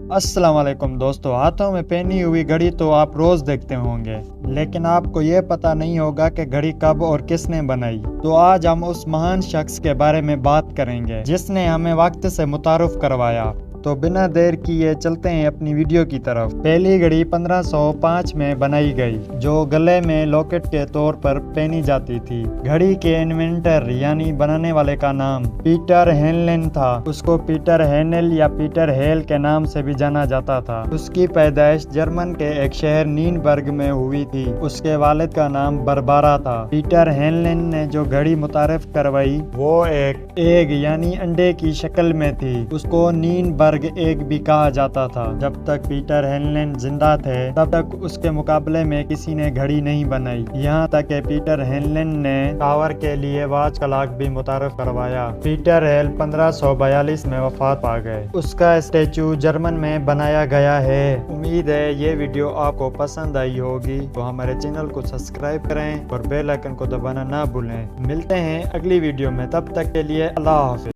अस्सलाम वालेकुम दोस्तों, हाथों में पहनी हुई घड़ी तो आप रोज देखते होंगे, लेकिन आपको ये पता नहीं होगा कि घड़ी कब और किसने बनाई। तो आज हम उस महान शख्स के बारे में बात करेंगे जिसने हमें वक्त से मुतारुफ करवाया। तो बिना देर किए चलते हैं अपनी वीडियो की तरफ। पहली घड़ी 1505 में बनाई गई, जो गले में लॉकेट के तौर पर पहनी जाती थी। घड़ी के इन्वेंटर यानी बनाने वाले का नाम पीटर हेनलेन था। उसको पीटर हेनेल या पीटर हेल के नाम से भी जाना जाता था। उसकी पैदाइश जर्मन के एक शहर नीनबर्ग में हुई थी। उसके वालिद का नाम बरबारा था। पीटर हेनलेन ने जो घड़ी मुतारिफ करवाई वो एक एग यानी अंडे की शक्ल में थी। उसको नीनबर्ग एग भी कहा जाता था। जब तक पीटर हेनलेन जिंदा थे तब तक उसके मुकाबले में किसी ने घड़ी नहीं बनाई। यहाँ तक कि पीटर हेनलेन ने टावर के लिए वाच क्लॉक भी मुतारफ करवाया। पीटर हेल 1542 में वफात पा गए। उसका स्टेचू जर्मन में बनाया गया है। उम्मीद है ये वीडियो आपको पसंद आई होगी, तो हमारे चैनल को सब्सक्राइब करें और बेल आइकन को दबाना ना भूलें। मिलते हैं अगली वीडियो में, तब तक के लिए अल्लाह हाफिज।